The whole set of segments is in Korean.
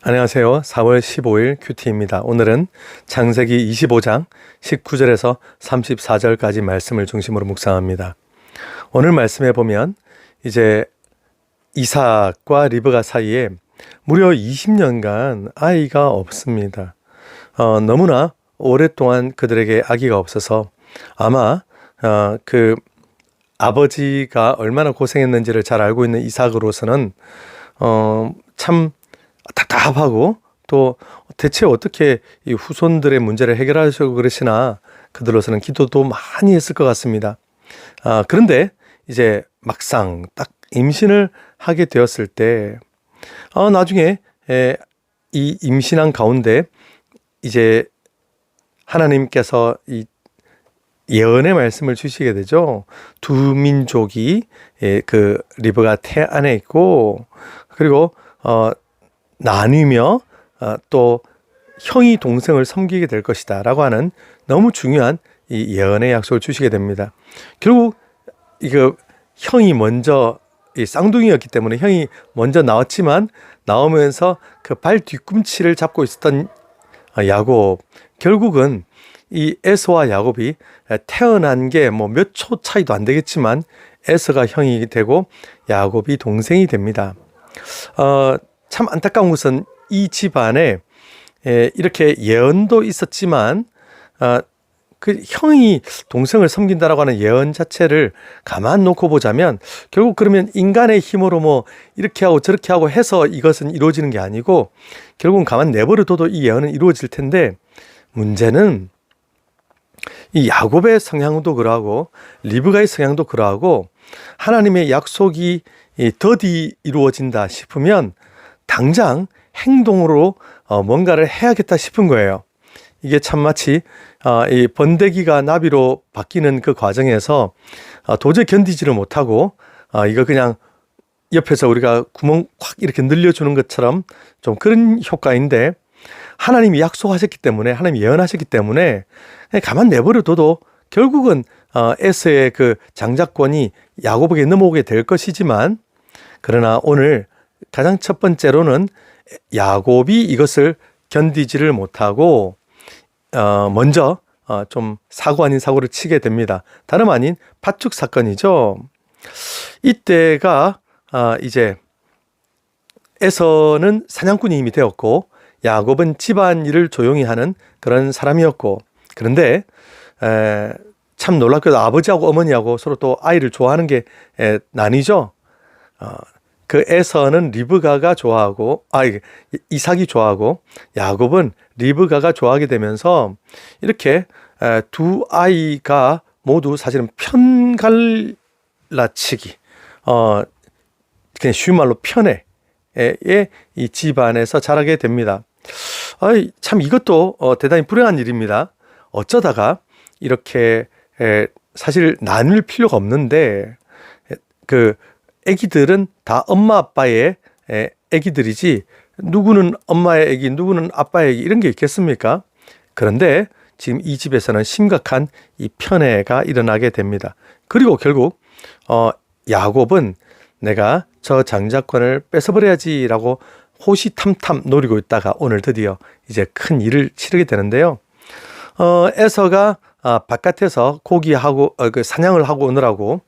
안녕하세요. 4월 15일 큐티입니다. 오늘은 창세기 25장 19절에서 34절까지 말씀을 중심으로 묵상합니다. 오늘 말씀에 보면 이제 이삭과 리브가 사이에 무려 20년간 아이가 없습니다. 너무나 오랫동안 그들에게 아기가 없어서 아마 그 아버지가 얼마나 고생했는지를 잘 알고 있는 이삭으로서는 참 답답하고 또 대체 어떻게 이 후손들의 문제를 해결하려고 그러시나 그들로서는 기도도 많이 했을 것 같습니다. 그런데 이제 막상 딱 임신을 하게 되었을 때 나중에 이 임신한 가운데 이제 하나님께서 이 예언의 말씀을 주시게 되죠. 두 민족이 그 리브가 태 안에 있고 그리고 나뉘며 또 형이 동생을 섬기게 될 것이다 라고 하는 너무 중요한 이 예언의 약속을 주시게 됩니다. 결국 이거 형이 먼저 이 쌍둥이였기 때문에 형이 먼저 나왔지만 나오면서 그 발 뒤꿈치를 잡고 있었던 야곱, 결국은 이 에서와 야곱이 태어난 게 뭐 몇 초 차이도 안 되겠지만 에서가 형이 되고 야곱이 동생이 됩니다. 참 안타까운 것은 이 집안에 이렇게 예언도 있었지만 그 형이 동생을 섬긴다라고 하는 예언 자체를 가만 놓고 보자면 결국 그러면 인간의 힘으로 뭐 이렇게 하고 저렇게 하고 해서 이것은 이루어지는 게 아니고 결국은 가만 내버려둬도 이 예언은 이루어질 텐데 문제는 이 야곱의 성향도 그러하고 리브가의 성향도 그러하고 하나님의 약속이 더디 이루어진다 싶으면 당장 행동으로 뭔가를 해야겠다 싶은 거예요. 이게 참 마치 이 번데기가 나비로 바뀌는 그 과정에서 도저히 견디지를 못하고 이거 그냥 옆에서 우리가 구멍 확 이렇게 늘려주는 것처럼 좀 그런 효과인데 하나님이 약속하셨기 때문에 하나님이 예언하셨기 때문에 그냥 가만 내버려둬도 결국은 에서의 그 장자권이 야곱에게 넘어오게 될 것이지만 그러나 오늘 가장 첫 번째로는 야곱이 이것을 견디지를 못하고 먼저 좀 사고 아닌 사고를 치게 됩니다. 다름 아닌 팥죽 사건이죠. 이때가 이제 에서는 사냥꾼이 이미 되었고 야곱은 집안일을 조용히 하는 그런 사람이었고 그런데 참 놀랍게도 아버지하고 어머니하고 서로 또 아이를 좋아하는 게 나뉘죠. 그 에서는 리브가가 좋아하고 이삭이 좋아하고 야곱은 리브가가 좋아하게 되면서 이렇게 두 아이가 모두 사실은 편갈라치기 그냥 쉬운 말로 편애의 이 집안에서 자라게 됩니다. 참 이것도 대단히 불행한 일입니다. 어쩌다가 이렇게 사실 나눌 필요가 없는데 그 애기들은 다 엄마 아빠의 애기들이지 누구는 엄마의 애기 누구는 아빠의 애기 이런 게 있겠습니까? 그런데 지금 이 집에서는 심각한 이 편애가 일어나게 됩니다. 그리고 결국 야곱은 내가 저 장자권을 뺏어버려야지라고 호시탐탐 노리고 있다가 오늘 드디어 이제 큰 일을 치르게 되는데요. 에서가 바깥에서 고기하고 그 사냥을 하고 오느라고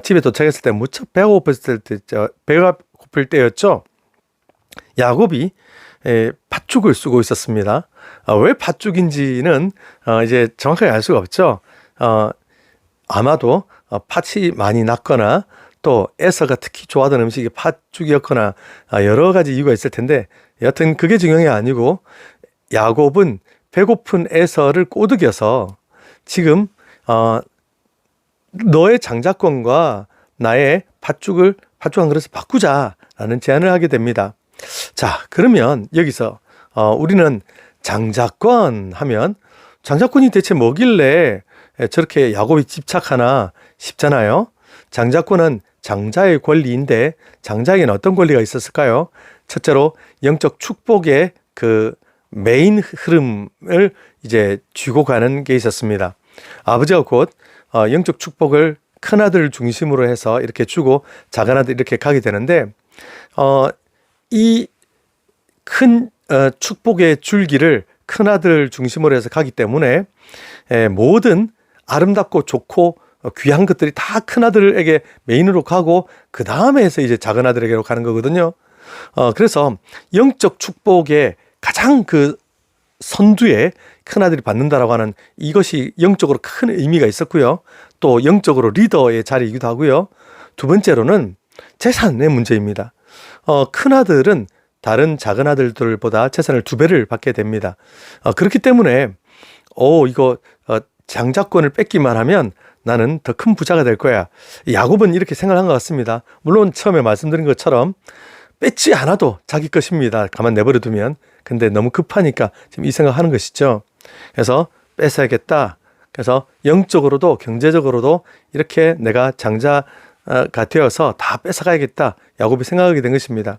집에 도착했을 때 무척 배가 고플 때였죠. 야곱이 팥죽을 쓰고 있었습니다. 왜 팥죽인지는 이제 정확하게 알 수가 없죠. 아마도 팥이 많이 났거나 또 에서가 특히 좋아하던 음식이 팥죽이었거나 여러 가지 이유가 있을 텐데 여하튼 그게 중요한 게 아니고 야곱은 배고픈 에서를 꼬드겨서 지금 너의 장자권과 나의 팥죽 한 그릇을 바꾸자라는 제안을 하게 됩니다. 자, 그러면 여기서 우리는 장자권 하면 장자권이 대체 뭐길래 저렇게 야곱이 집착하나 싶잖아요. 장자권은 장자의 권리인데 장자에게는 어떤 권리가 있었을까요? 첫째로 영적 축복의 그 메인 흐름을 이제 쥐고 가는 게 있었습니다. 아버지가 곧 영적 축복을 큰아들을 중심으로 해서 이렇게 주고 작은아들 이렇게 가게 되는데 이 큰 축복의 줄기를 큰아들 중심으로 해서 가기 때문에 모든 아름답고 좋고 귀한 것들이 다 큰아들에게 메인으로 가고 그 다음에 해서 이제 작은아들에게로 가는 거거든요. 그래서 영적 축복의 가장 그 선두에 큰아들이 받는다라고 하는 이것이 영적으로 큰 의미가 있었고요. 또 영적으로 리더의 자리이기도 하고요. 두 번째로는 재산의 문제입니다. 큰아들은 다른 작은아들들보다 재산을 2배를 받게 됩니다. 그렇기 때문에 이거 장자권을 뺏기만 하면 나는 더 큰 부자가 될 거야. 야곱은 이렇게 생각한 것 같습니다. 물론 처음에 말씀드린 것처럼 뺏지 않아도 자기 것입니다. 가만 내버려 두면. 근데 너무 급하니까 지금 이 생각하는 것이죠. 그래서 뺏어야겠다. 그래서 영적으로도 경제적으로도 이렇게 내가 장자가 되어서 다 뺏어가야겠다. 야곱이 생각하게 된 것입니다.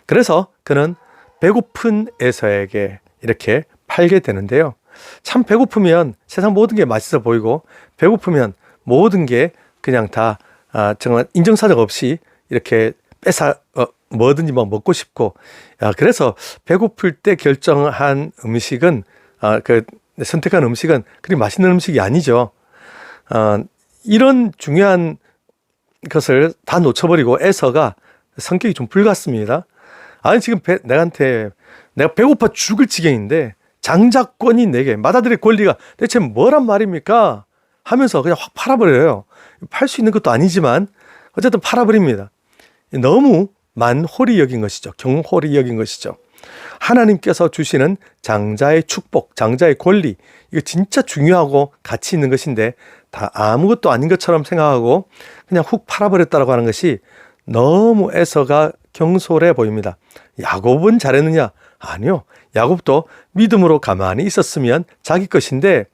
그래서 그는 배고픈 에서에게 이렇게 팔게 되는데요. 참 배고프면 세상 모든 게 맛있어 보이고 배고프면 모든 게 그냥 다 정말 인정사정 없이 이렇게 뭐든지 먹고 싶고 그래서 배고플 때 결정한 음식은 선택한 음식은 그리 맛있는 음식이 아니죠. 이런 중요한 것을 다 놓쳐버리고 에서가 성격이 좀 불같습니다. 아니 지금 내가 배고파 죽을 지경인데 장자권이 내게 맏아들의 권리가 대체 뭐란 말입니까? 하면서 그냥 확 팔아버려요. 팔 수 있는 것도 아니지만 어쨌든 팔아버립니다. 너무 만홀히 여긴 것이죠. 경홀히 여긴 것이죠. 하나님께서 주시는 장자의 축복, 장자의 권리, 이거 진짜 중요하고 가치 있는 것인데 다 아무것도 아닌 것처럼 생각하고 그냥 훅 팔아버렸다고 하는 것이 너무 에서가 경솔해 보입니다. 야곱은 잘했느냐? 아니요. 야곱도 믿음으로 가만히 있었으면 자기 것인데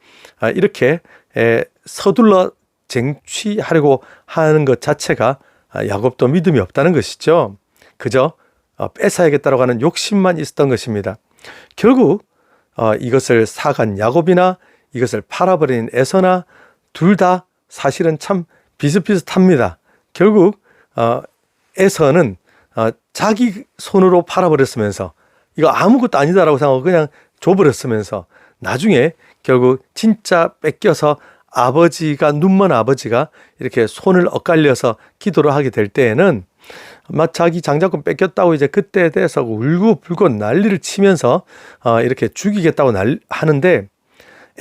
이렇게 서둘러 쟁취하려고 하는 것 자체가 야곱도 믿음이 없다는 것이죠. 그저 뺏어야겠다고 하는 욕심만 있었던 것입니다. 결국 이것을 사간 야곱이나 이것을 팔아버린 에서나 둘 다 사실은 참 비슷비슷합니다. 결국 에서는 자기 손으로 팔아버렸으면서 이거 아무것도 아니다라고 생각하고 그냥 줘버렸으면서 나중에 결국 진짜 뺏겨서 눈먼 아버지가 이렇게 손을 엇갈려서 기도를 하게 될 때에는 막 자기 장자권 뺏겼다고 이제 그때에 대해서 울고불고 난리를 치면서 이렇게 죽이겠다고 하는데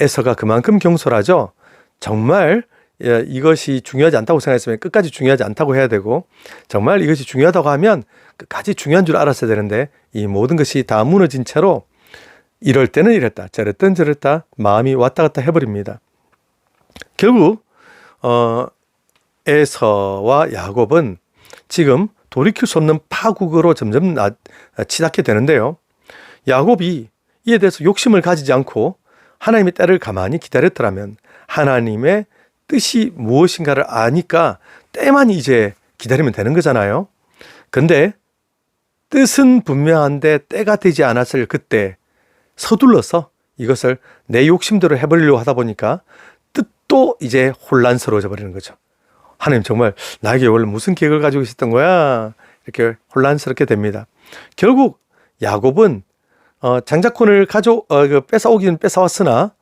에서가 그만큼 경솔하죠. 정말 이것이 중요하지 않다고 생각했으면 끝까지 중요하지 않다고 해야 되고 정말 이것이 중요하다고 하면 끝까지 중요한 줄 알았어야 되는데 이 모든 것이 다 무너진 채로 이럴 때는 이랬다 저랬던 저랬다 마음이 왔다 갔다 해버립니다. 결국 에서와 야곱은 지금 돌이킬 수 없는 파국으로 점점 치닫게 되는데요. 야곱이 이에 대해서 욕심을 가지지 않고 하나님의 때를 가만히 기다렸더라면 하나님의 뜻이 무엇인가를 아니까 때만 이제 기다리면 되는 거잖아요. 근데 뜻은 분명한데 때가 되지 않았을 그때 서둘러서 이것을 내 욕심대로 해버리려고 하다 보니까 뜻도 이제 혼란스러워져 버리는 거죠. 하나님 정말 나에게 원래 무슨 계획을 가지고 있었던 거야? 이렇게 혼란스럽게 됩니다. 결국 야곱은 장자권을 뺏어오긴 뺏어왔으나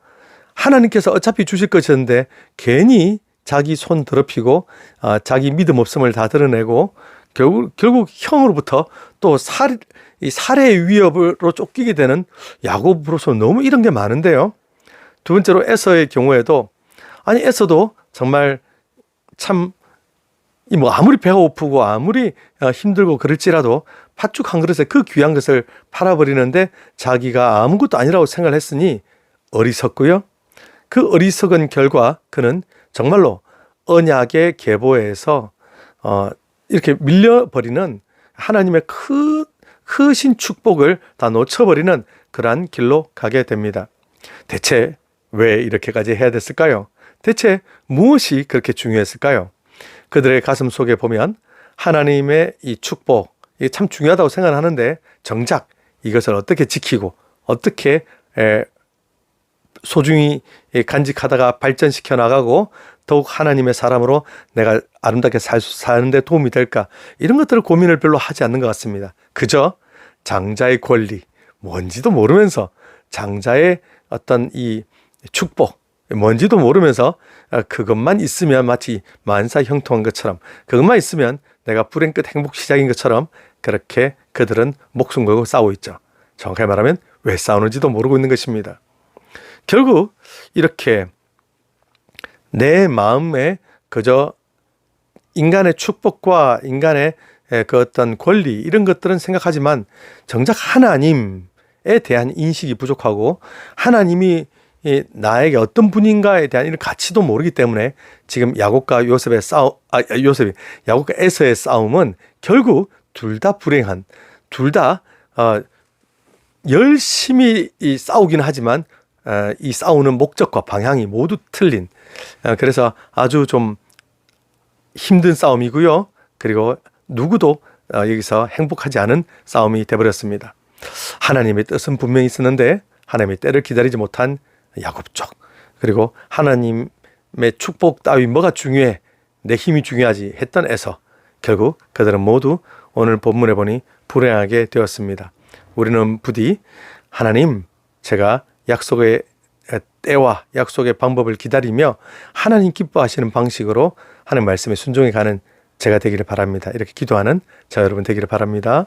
하나님께서 어차피 주실 것이었는데 괜히 자기 손 더럽히고 자기 믿음 없음을 다 드러내고 결국 형으로부터 또 살해의 위협으로 쫓기게 되는 야곱으로서 너무 이런 게 많은데요. 두 번째로 에서의 경우에도 에서도 정말 참 아무리 배가 고프고 아무리 힘들고 그럴지라도 팥죽 한 그릇에 그 귀한 것을 팔아버리는데 자기가 아무것도 아니라고 생각을 했으니 어리석고요. 그 어리석은 결과 그는 정말로 언약의 계보에서 이렇게 밀려버리는 하나님의 크신 축복을 다 놓쳐버리는 그러한 길로 가게 됩니다. 대체 왜 이렇게까지 해야 됐을까요? 대체 무엇이 그렇게 중요했을까요? 그들의 가슴 속에 보면 하나님의 이 축복, 이게 참 중요하다고 생각하는데 정작 이것을 어떻게 지키고 어떻게 소중히 간직하다가 발전시켜 나가고 더욱 하나님의 사람으로 내가 아름답게 사는데 도움이 될까 이런 것들을 고민을 별로 하지 않는 것 같습니다. 그저 장자의 권리, 뭔지도 모르면서 장자의 어떤 이 축복, 뭔지도 모르면서 그것만 있으면 마치 만사 형통한 것처럼, 그것만 있으면 내가 불행 끝 행복 시작인 것처럼 그렇게 그들은 목숨 걸고 싸우고 있죠. 정확하게 말하면 왜 싸우는지도 모르고 있는 것입니다. 결국 이렇게 내 마음에 그저 인간의 축복과 인간의 그 어떤 권리 이런 것들은 생각하지만 정작 하나님에 대한 인식이 부족하고 하나님이 나에게 어떤 분인가에 대한 이런 가치도 모르기 때문에 지금 야곱과 요셉의 야곱과 에서의 싸움은 결국 둘 다 불행한, 둘 다 열심히 싸우긴 하지만 이 싸우는 목적과 방향이 모두 틀린, 그래서 아주 좀 힘든 싸움이고요. 그리고 누구도 여기서 행복하지 않은 싸움이 되어버렸습니다. 하나님의 뜻은 분명히 있었는데 하나님의 때를 기다리지 못한 야곱 쪽, 그리고 하나님의 축복 따위 뭐가 중요해, 내 힘이 중요하지 했던 에서, 결국 그들은 모두 오늘 본문에 보니 불행하게 되었습니다. 우리는 부디 하나님, 제가 약속의 때와 약속의 방법을 기다리며 하나님 기뻐하시는 방식으로 하나님 말씀에 순종해 가는 제가 되기를 바랍니다. 이렇게 기도하는 저 여러분 되기를 바랍니다.